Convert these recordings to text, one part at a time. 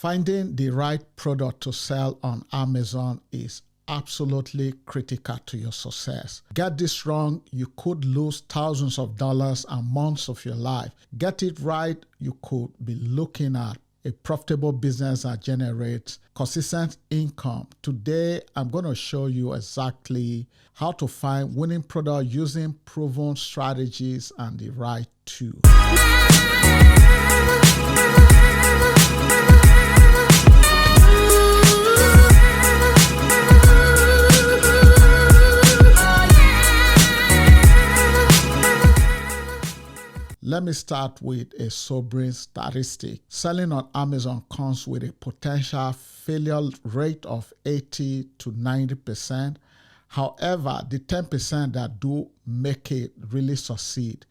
Finding the right product to sell on Amazon is absolutely critical to your success. Get this wrong, you could lose thousands of dollars and months of your life. Get it right, you could be looking at a profitable business that generates consistent income. Today, I'm going to show you exactly how to find winning product using proven strategies and the right tools. Let me start with a sobering statistic. Selling on Amazon comes with a potential failure rate of 80 to 90%. However, the 10% that do make it really succeed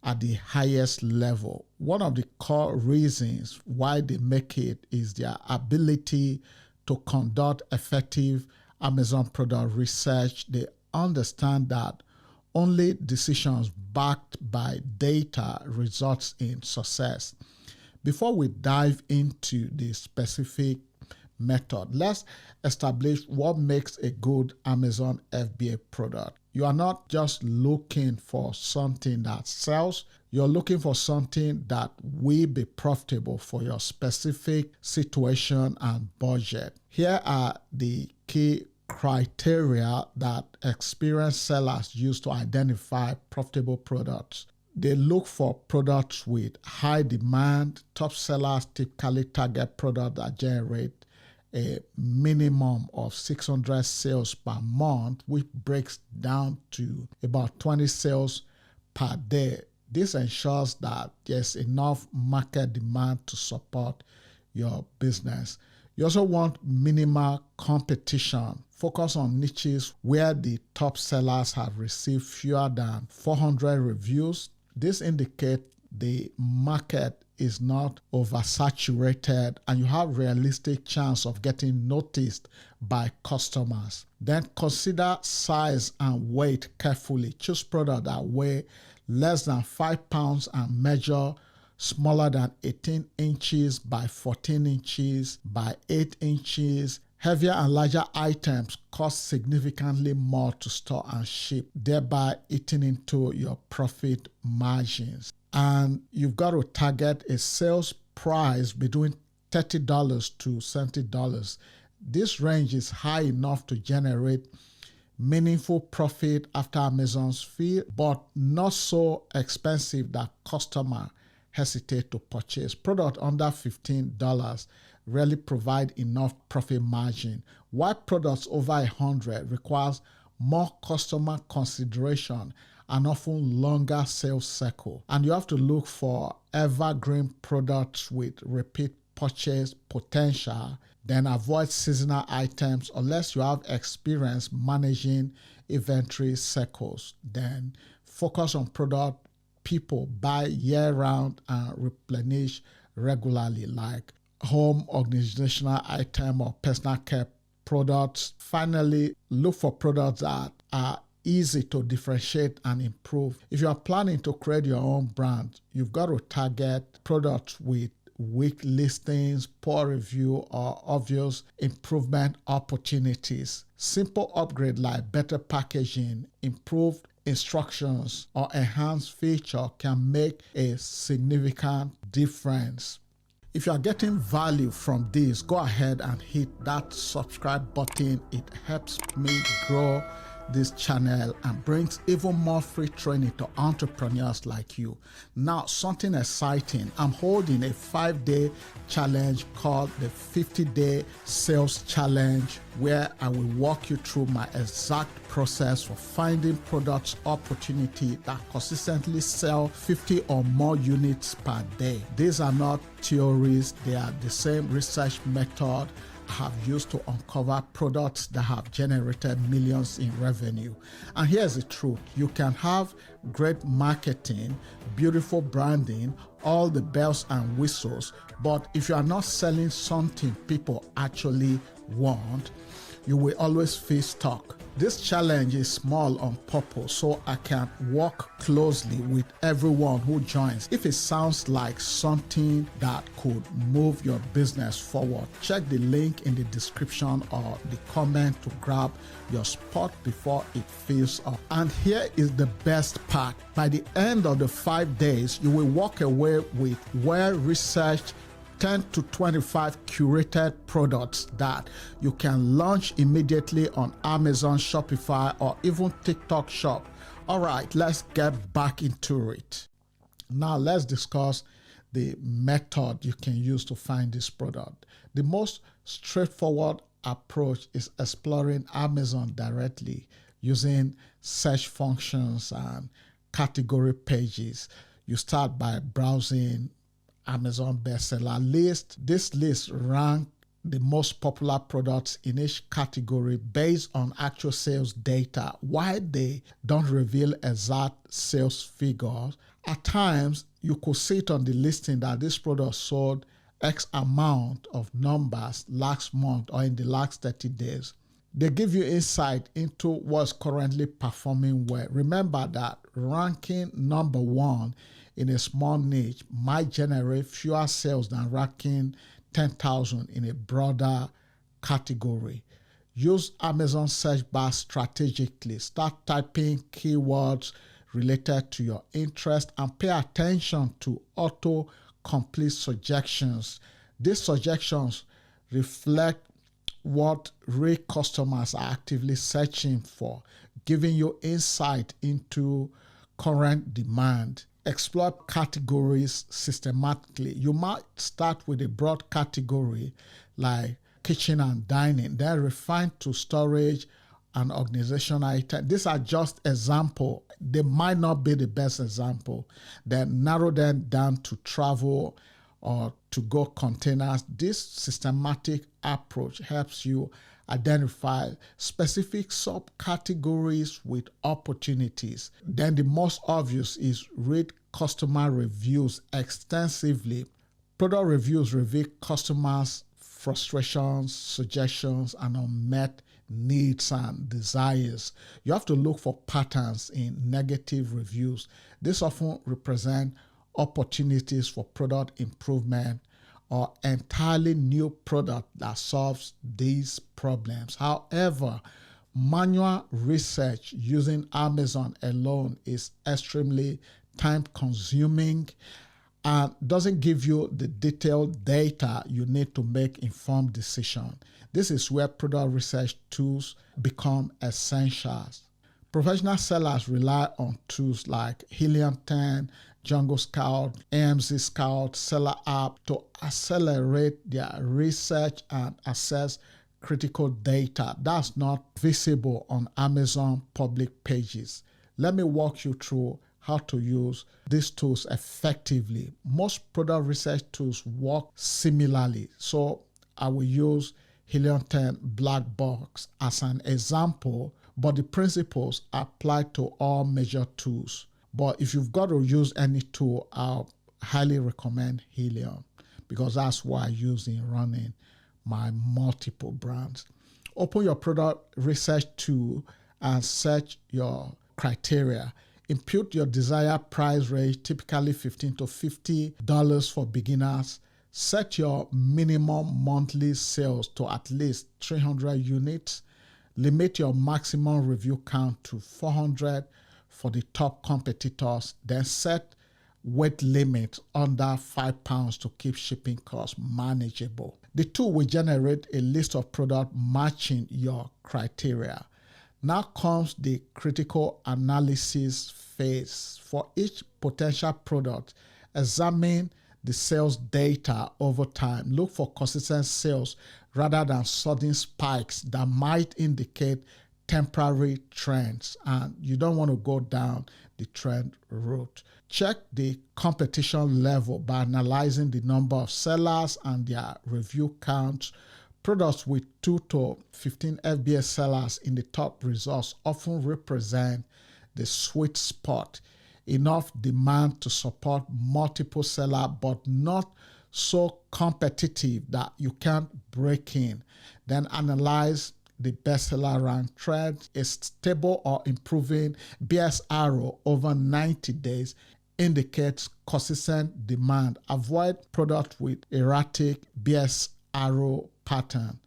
at the highest level. One of the core reasons why they make it is their ability to conduct effective Amazon product research. They understand that only decisions backed by data results in success. Before we dive into the specific method, let's establish what makes a good Amazon FBA product. You are not just looking for something that sells, you're looking for something that will be profitable for your specific situation and budget. Here are the key criteria that experienced sellers use to identify profitable products. They look for products with high demand. Top sellers typically target products that generate a minimum of 600 sales per month, which breaks down to about 20 sales per day. This ensures that there's enough market demand to support your business. You also want minimal competition. Focus on niches where the top sellers have received fewer than 400 reviews. This indicates the market is not oversaturated and you have realistic chance of getting noticed by customers. Then consider size and weight carefully. Choose products that weigh less than 5 pounds and measure smaller than 18 inches by 14 inches by 8 inches. Heavier and larger items cost significantly more to store and ship, thereby eating into your profit margins. And you've got to target a sales price between $30 to $70. This range is high enough to generate meaningful profit after Amazon's fee, but not so expensive that customers hesitate to purchase. Product under $15 rarely provide enough profit margin, while products over 100 requires more customer consideration and often longer sales cycle. And you have to look for evergreen products with repeat purchase potential. Then avoid seasonal items unless you have experience managing inventory cycles. Then focus on product people buy year-round and replenish regularly, like home, organizational item, or personal care products. Finally, look for products that are easy to differentiate and improve. If you are planning to create your own brand, you've got to target products with weak listings, poor review, or obvious improvement opportunities. Simple upgrade like better packaging, improved instructions, or enhanced feature can make a significant difference. If you are getting value from this, go ahead and hit that subscribe button. It helps me grow this channel and brings even more free training to entrepreneurs like you. Now, something exciting. I'm holding a 5-day challenge called the 50-Day Sales Challenge, where I will walk you through my exact process for finding products opportunity that consistently sell 50 or more units per day. These are not theories, they are the same research method have used to uncover products that have generated millions in revenue. And here's the truth: you can have great marketing, beautiful branding, all the bells and whistles, but if you are not selling something people actually want, you will always face stuck. This challenge is small on purpose so I can work closely with everyone who joins. If it sounds like something that could move your business forward, check the link in the description or the comment to grab your spot before it fills up. And here is the best part. By the end of the 5 days, you will walk away with well-researched 10 to 25 curated products that you can launch immediately on Amazon, Shopify, or even TikTok Shop. All right, let's get back into it. Now let's discuss the method you can use to find this product. The most straightforward approach is exploring Amazon directly using search functions and category pages. You start by browsing Amazon bestseller list. This list ranks the most popular products in each category based on actual sales data. While they don't reveal exact sales figures, at times you could see it on the listing that this product sold X amount of numbers last month or in the last 30 days. They give you insight into what's currently performing well. Remember that ranking number one in a small niche might generate fewer sales than ranking 10,000 in a broader category. Use Amazon search bar strategically. Start typing keywords related to your interest and pay attention to auto-complete suggestions. These suggestions reflect what real customers are actively searching for, giving you insight into current demand. Explore categories systematically. You might start with a broad category like kitchen and dining, then refine to storage and organization items. These are just examples. They might not be the best example. Then narrow them down to travel or to-go containers. This systematic approach helps you identify specific subcategories with opportunities. Then the most obvious is read customer reviews extensively. Product reviews reveal customers' frustrations, suggestions, and unmet needs and desires. You have to look for patterns in negative reviews. This often represent opportunities for product improvement or entirely new product that solves these problems. However, manual research using Amazon alone is extremely time-consuming and doesn't give you the detailed data you need to make informed decisions. This is where product research tools become essentials. Professional sellers rely on tools like Helium 10, Jungle Scout, AMZ Scout, Seller App to accelerate their research and access critical data that's not visible on Amazon public pages. Let me walk you through how to use these tools effectively. Most product research tools work similarly, so I will use Helium 10 Black Box as an example, but the principles apply to all major tools. But if you've got to use any tool, I'll highly recommend Helium because that's what I use in running my multiple brands. Open your product research tool and search your criteria. Input your desired price range, typically $15 to $50 for beginners. Set your minimum monthly sales to at least 300 units. Limit your maximum review count to 400 for the top competitors. Then set weight limit under 5 pounds to keep shipping costs manageable. The tool will generate a list of products matching your criteria. Now comes the critical analysis phase. For each potential product, examine the sales data over time. Look for consistent sales rather than sudden spikes that might indicate temporary trends, and you don't want to go down the trend route. Check the competition level by analyzing the number of sellers and their review counts. Products with 2 to 15 FBA sellers in the top results often represent the sweet spot. Enough demand to support multiple sellers, but not so competitive that you can't break in. Then analyze the bestseller rank trend, a stable or improving BSRO over 90 days indicates consistent demand. Avoid product with erratic BSRO pattern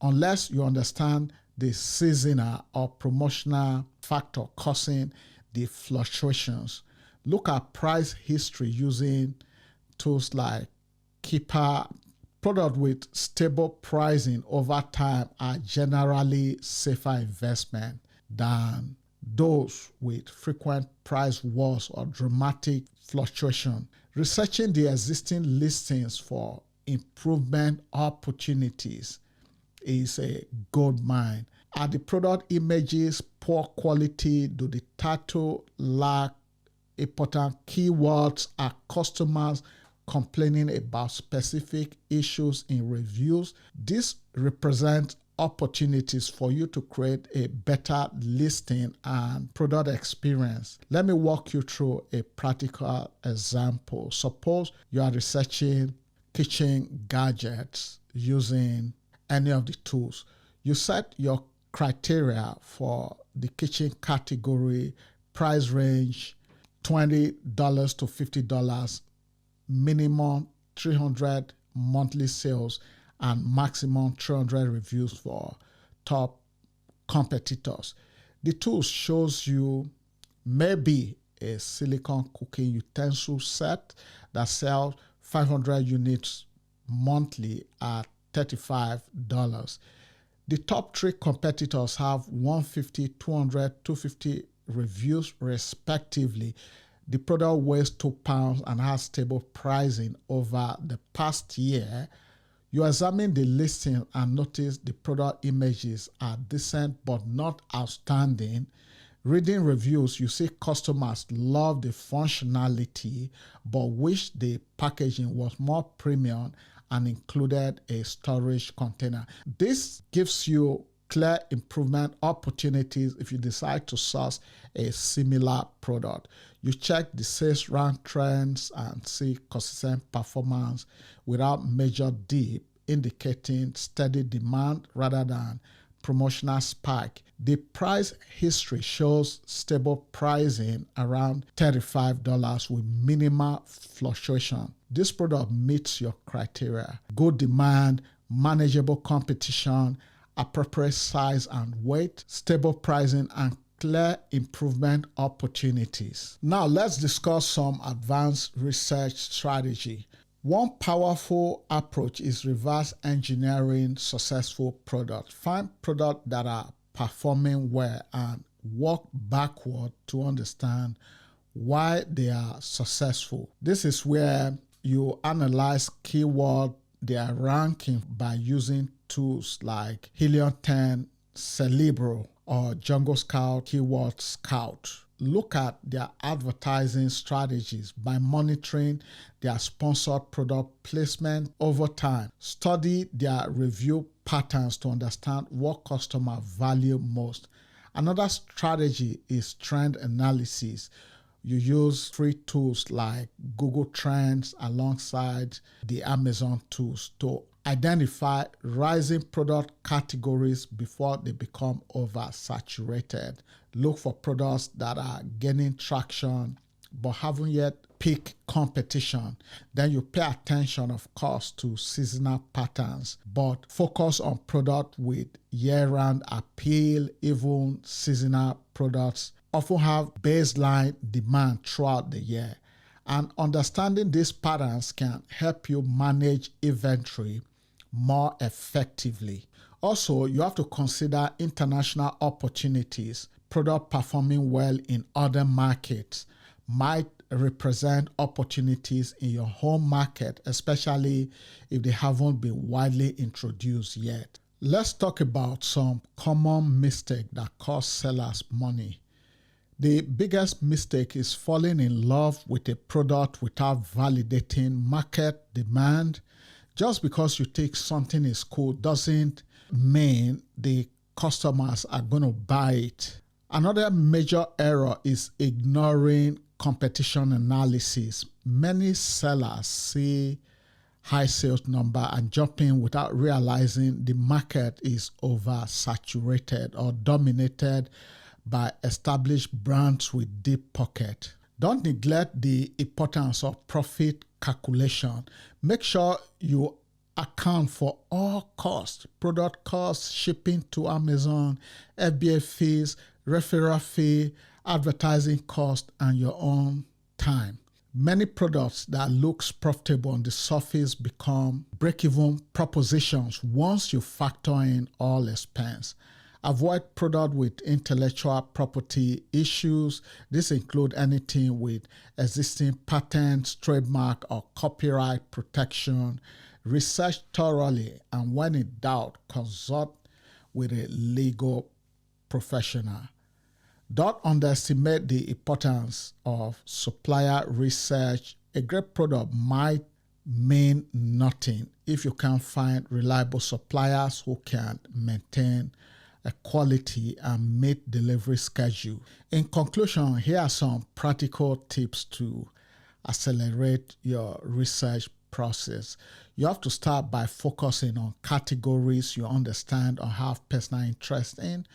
unless you understand the seasonal or promotional factor causing the fluctuations. Look at price history using tools like Keeper. Products with stable pricing over time are generally safer investment than those with frequent price wars or dramatic fluctuation. Researching the existing listings for improvement opportunities is a gold mine. Are the product images poor quality? Do the title lack important keywords? Are customers complaining about specific issues in reviews? This represents opportunities for you to create a better listing and product experience. Let me walk you through a practical example. Suppose you are researching kitchen gadgets using any of the tools. You set your criteria for the kitchen category, price range $20 to $50, minimum 300 monthly sales, and maximum 300 reviews for top competitors. The tool shows you maybe a silicone cooking utensil set that sells 500 units monthly at $35. The top three competitors have 150, 200, 250 reviews respectively. The product weighs 2 pounds and has stable pricing over the past year. You examine the listing and notice the product images are decent but not outstanding. Reading reviews, you see customers love the functionality but wish the packaging was more premium and included a storage container. This gives you clear improvement opportunities if you decide to source a similar product. You check the sales rank trends and see consistent performance without major dip, indicating steady demand rather than promotional spike. The price history shows stable pricing around $35 with minimal fluctuation. This product meets your criteria: good demand, manageable competition, appropriate size and weight, stable pricing, and clear improvement opportunities. Now let's discuss some advanced research strategy. One powerful approach is reverse engineering successful products. Find products that are performing well and work backward to understand why they are successful. This is where you analyze keyword, their ranking by using tools like Helium 10, Celebro, or Jungle Scout, Keyword Scout. Look at their advertising strategies by monitoring their sponsored product placement over time. Study their review patterns to understand what customers value most. Another strategy is trend analysis. You use free tools like Google Trends alongside the Amazon tools to identify rising product categories before they become oversaturated. Look for products that are gaining traction but haven't yet peak competition. Then you pay attention, of course, to seasonal patterns, but focus on products with year-round appeal. Even seasonal products often have baseline demand throughout the year. And understanding these patterns can help you manage inventory more effectively. Also, you have to consider international opportunities. Product performing well in other markets might represent opportunities in your home market, especially if they haven't been widely introduced yet. Let's talk about some common mistakes that cost sellers money. The biggest mistake is falling in love with a product without validating market demand. Just because you think something is cool doesn't mean the customers are going to buy it. Another major error is ignoring competition analysis. Many sellers see high sales number and jump in without realizing the market is oversaturated or dominated by established brands with deep pocket. Don't neglect the importance of profit calculation. Make sure you account for all costs, product costs, shipping to Amazon, FBA fees, referral fee, advertising cost, and your own time. Many products that looks profitable on the surface become break-even propositions once you factor in all expense. Avoid product with intellectual property issues. This includes anything with existing patents, trademark, or copyright protection. Research thoroughly, and when in doubt, consult with a legal professional. Don't underestimate the importance of supplier research. A great product might mean nothing if you can't find reliable suppliers who can maintain a quality and meet delivery schedule. In conclusion, here are some practical tips to accelerate your research process. You have to start by focusing on categories you understand or have personal interest in.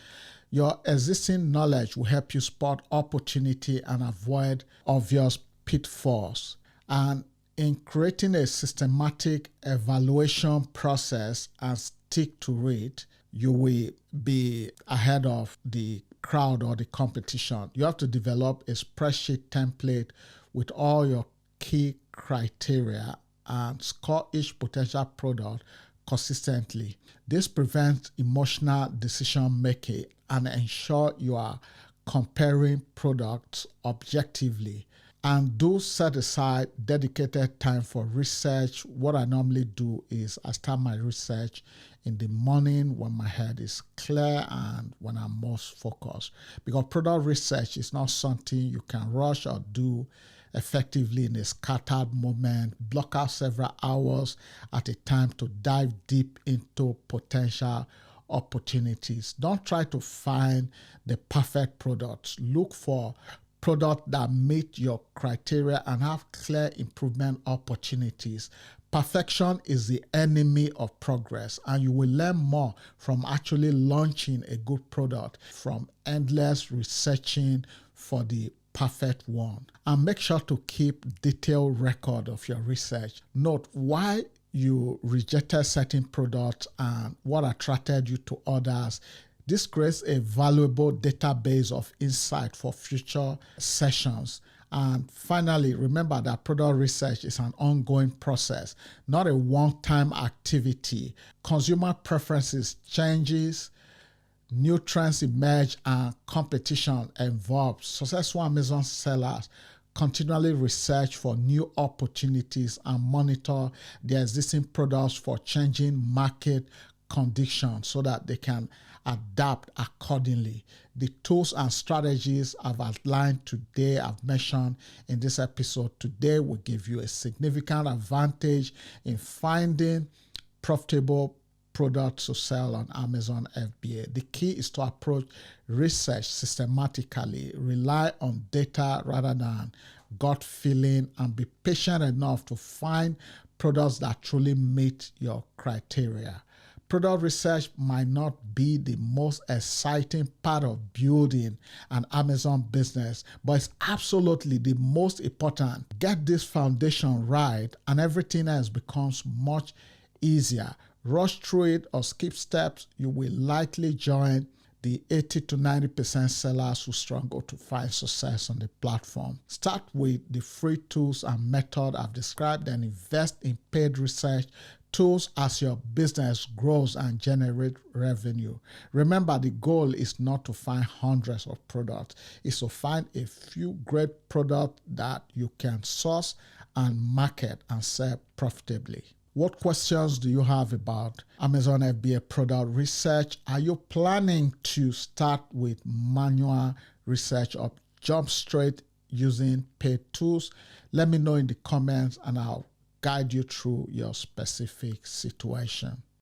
Your existing knowledge will help you spot opportunity and avoid obvious pitfalls. And in creating a systematic evaluation process and stick to it, you will be ahead of the crowd or the competition. You have to develop a spreadsheet template with all your key criteria and score each potential product consistently. This prevents emotional decision making and ensure you are comparing products objectively. And do set aside dedicated time for research. What I normally do is I start my research in the morning when my head is clear and when I'm most focused. Because product research is not something you can rush or do effectively in a scattered moment. Block out several hours at a time to dive deep into potential opportunities. Don't try to find the perfect products. Look for products that meet your criteria and have clear improvement opportunities. Perfection is the enemy of progress, and you will learn more from actually launching a good product from endless researching for the perfect one. And make sure to keep detailed record of your research. Note why you rejected certain products and what attracted you to others. This creates a valuable database of insight for future sessions. And finally, remember that product research is an ongoing process, not a one-time activity. Consumer preferences changes, new trends emerge, and competition evolves. Successful Amazon sellers continually research for new opportunities and monitor their existing products for changing market conditions so that they can adapt accordingly. The tools and strategies I've outlined today, I've mentioned in this episode today, will give you a significant advantage in finding profitable products to sell on Amazon FBA. The key is to approach research systematically, rely on data rather than gut feeling, and be patient enough to find products that truly meet your criteria. Product research might not be the most exciting part of building an Amazon business, but it's absolutely the most important. Get this foundation right and everything else becomes much easier. Rush through it or skip steps, you will likely join the 80 to 90% sellers who struggle to find success on the platform. Start with the free tools and method I've described and invest in paid research tools as your business grows and generate revenue. Remember, the goal is not to find hundreds of products. It's to find a few great products that you can source and market and sell profitably. What questions do you have about Amazon FBA product research? Are you planning to start with manual research or jump straight using paid tools? Let me know in the comments and I'll guide you through your specific situation.